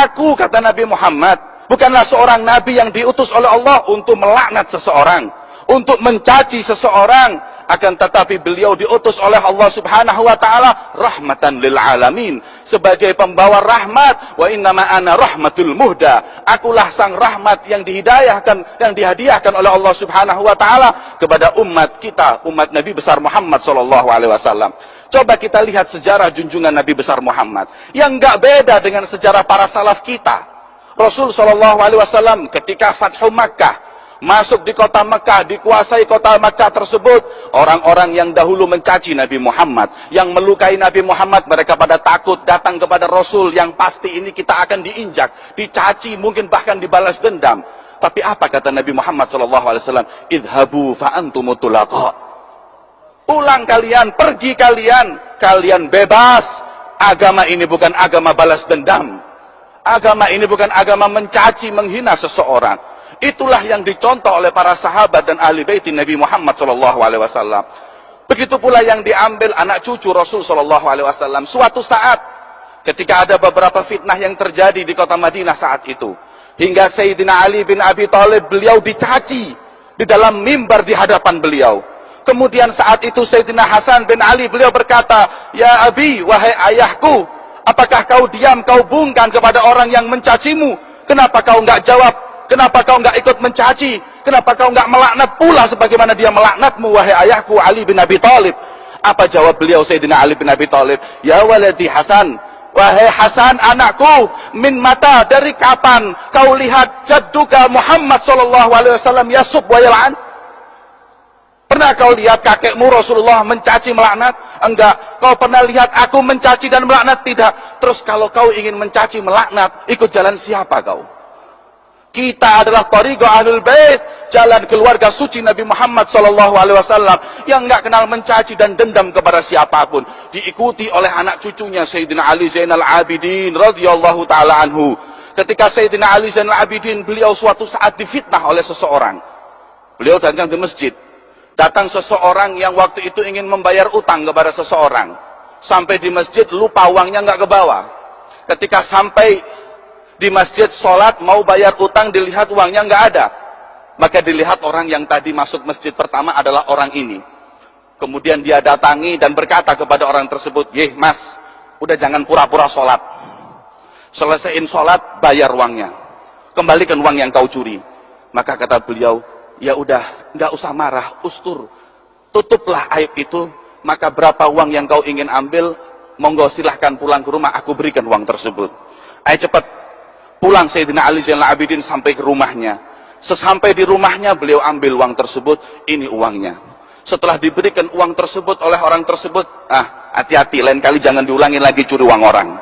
Aku, kata Nabi Muhammad, bukanlah seorang nabi yang diutus oleh Allah untuk melaknat seseorang, untuk mencaci seseorang, akan tetapi beliau diutus oleh Allah Subhanahu wa taala rahmatan lil alamin, sebagai pembawa rahmat. Wa innama ana rahmatul muhda, akulah sang rahmat yang dihidayahkan, yang dihadiahkan oleh Allah Subhanahu wa taala kepada umat kita, umat Nabi besar Muhammad sallallahu alaihi wasallam. Coba kita lihat sejarah junjungan Nabi besar Muhammad yang enggak beda dengan sejarah para salaf kita. Rasul sallallahu alaihi wasallam ketika Fathu Makkah, masuk di kota Mekah, dikuasai kota Mekah tersebut, orang-orang yang dahulu mencaci Nabi Muhammad, yang melukai Nabi Muhammad, mereka pada takut datang kepada Rasul yang pasti ini kita akan diinjak, dicaci, mungkin bahkan dibalas dendam. Tapi apa kata Nabi Muhammad SAW? Idhabu fa antum tulaqa. Pulang kalian, pergi kalian, kalian bebas. Agama ini bukan agama balas dendam. Agama ini bukan agama mencaci, menghina seseorang. Itulah yang dicontoh oleh para sahabat dan ahli bait Nabi Muhammad SAW. Begitu pula yang diambil anak cucu Rasul SAW. Suatu saat, ketika ada beberapa fitnah yang terjadi di kota Madinah saat itu, hingga Sayyidina Ali bin Abi Thalib, beliau dicaci di dalam mimbar di hadapan beliau. Kemudian saat itu Sayyidina Hasan bin Ali, beliau berkata, "Ya Abi, wahai ayahku, apakah kau diam, kau bungkam kepada orang yang mencacimu? Kenapa kau enggak jawab? Kenapa kau enggak ikut mencaci? Kenapa kau enggak melaknat pula sebagaimana dia melaknatmu, wahai ayahku Ali bin Abi Thalib?" Apa jawab beliau Sayyidina Ali bin Abi Thalib? "Ya waladi Hasan, wahai Hasan anakku, min mata, dari kapan kau lihat jadduka Muhammad sallallahu alaihi wasallam yasub wa yal'an? Pernah kau lihat kakekmu Rasulullah mencaci melaknat? Enggak. Kau pernah lihat aku mencaci dan melaknat? Tidak. Terus kalau kau ingin mencaci melaknat, ikut jalan siapa kau? Kita adalah thariqah ahlul bait, jalan keluarga suci Nabi Muhammad sallallahu alaihi wasallam yang enggak kenal mencaci dan dendam kepada siapapun. Diikuti oleh anak cucunya Sayyidina Ali Zainal Abidin radhiyallahu taala anhu. Ketika Sayyidina Ali Zainal Abidin, beliau suatu saat difitnah oleh seseorang. Beliau datang di masjid. Datang seseorang yang waktu itu ingin membayar utang kepada seseorang. Sampai di masjid, lupa uangnya nggak ke bawah. Ketika sampai di masjid, sholat, mau bayar utang, dilihat uangnya nggak ada. Maka dilihat orang yang tadi masuk masjid pertama adalah orang ini. Kemudian dia datangi dan berkata kepada orang tersebut, "Yeh mas, udah jangan pura-pura sholat. Selesaiin sholat, bayar uangnya. Kembalikan uang yang kau curi." Maka kata beliau, "Ya udah, nggak usah marah, ustur. Tutuplah aib itu, maka berapa uang yang kau ingin ambil, monggo silahkan pulang ke rumah, aku berikan uang tersebut." Ayo cepat. Pulang Sayyidina Ali Zainal Abidin sampai ke rumahnya. Sesampai di rumahnya, beliau ambil uang tersebut, ini uangnya. Setelah diberikan uang tersebut oleh orang tersebut, hati-hati, lain kali jangan diulangi lagi curi uang orang.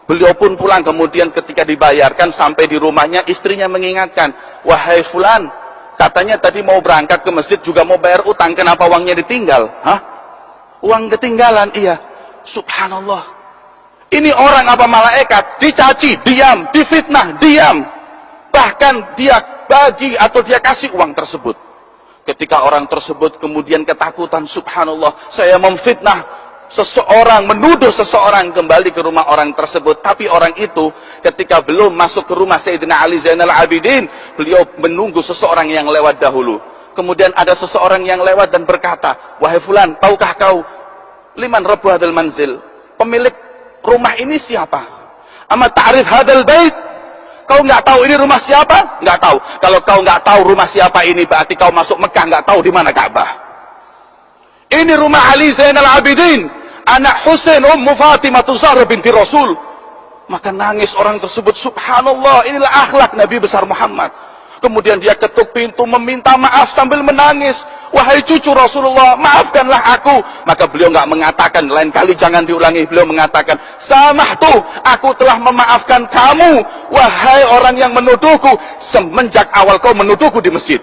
Beliau pun pulang, kemudian ketika dibayarkan sampai di rumahnya, istrinya mengingatkan, "Wahai fulan, katanya tadi mau berangkat ke masjid juga mau bayar utang, kenapa uangnya ditinggal?" "Hah? Uang ketinggalan?" "Iya." Subhanallah. Ini orang apa malaikat? Dicaci, diam. Difitnah, diam. Bahkan dia bagi atau dia kasih uang tersebut. Ketika orang tersebut kemudian ketakutan, subhanallah, saya memfitnah seseorang, menuduh seseorang, kembali ke rumah orang tersebut. Tapi orang itu ketika belum masuk ke rumah Sayyidina Ali Zainal Abidin, beliau menunggu seseorang yang lewat dahulu. Kemudian ada seseorang yang lewat dan berkata, "Wahai fulan, tahukah kau liman rabbu hadal manzil? Pemilik rumah ini siapa? Ama ta'rif hadal bait? Kau nggak tahu ini rumah siapa?" "Nggak tahu." "Kalau kau nggak tahu rumah siapa ini, berarti kau masuk Mekah nggak tahu di mana Ka'bah. Ini rumah Ali Zainal Abidin, anak Husain Ummu Fatimah Zahra binti Rasul." Maka nangis orang tersebut, subhanallah, inilah akhlak Nabi besar Muhammad. Kemudian dia ketuk pintu meminta maaf sambil menangis, "Wahai cucu Rasulullah, maafkanlah aku." Maka beliau nggak mengatakan, lain kali jangan diulangi. Beliau mengatakan, "Samahtu, aku telah memaafkan kamu, wahai orang yang menuduhku semenjak awal kau menuduhku di masjid."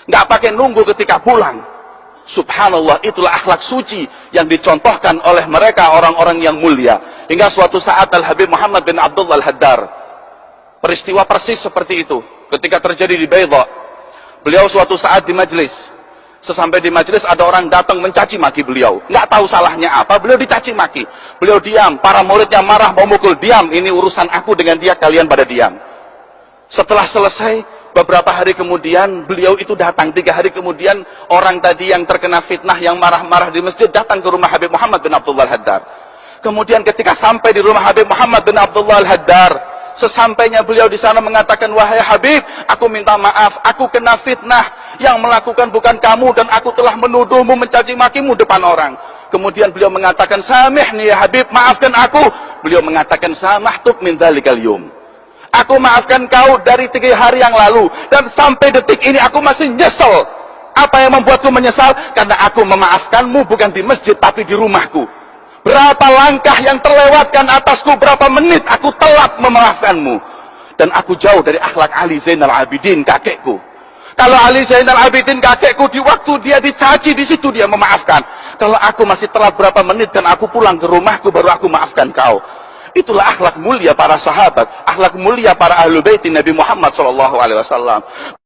Nggak pakai nunggu ketika pulang. Subhanallah, itulah akhlak suci yang dicontohkan oleh mereka orang-orang yang mulia. Hingga suatu saat Al-Habib Muhammad bin Abdullah Al-Haddar, peristiwa persis seperti itu ketika terjadi di Baydha. Beliau suatu saat di majlis, Sesampai di majelis ada orang datang mencaci maki beliau. Nggak tahu salahnya apa, beliau dicaci maki. Beliau diam, para muridnya marah mau mukul, diam, ini urusan aku dengan dia, kalian pada diam. Setelah selesai, beberapa hari kemudian beliau itu datang. 3 hari kemudian orang tadi yang terkena fitnah, yang marah-marah di masjid, datang ke rumah Habib Muhammad bin Abdullah Al-Haddar. Kemudian ketika sampai di rumah Habib Muhammad bin Abdullah Al-Haddar, sesampainya beliau di sana mengatakan, wahai Habib, aku minta maaf, aku kena fitnah, yang melakukan bukan kamu, dan aku telah menuduhmu, mencaci makimu depan orang. Kemudian beliau mengatakan, samihni ya Habib, maafkan aku. Beliau mengatakan, samahtuk min dzalikal yum, aku maafkan kau dari 3 hari yang lalu, dan sampai detik ini aku masih nyesel. Apa yang membuatku menyesal? Karena aku memaafkanmu bukan di masjid, tapi di rumahku. Berapa langkah yang terlewatkan atasku, berapa menit aku telat memaafkanmu. Dan aku jauh dari akhlak Ali Zainal Abidin, kakekku. Kalau Ali Zainal Abidin, kakekku, di waktu dia dicaci, di situ dia memaafkan. Kalau aku masih telat berapa menit dan aku pulang ke rumahku, baru aku maafkan kau. Itulah akhlak mulia para sahabat, akhlak mulia para ahlu baiti Nabi Muhammad SAW.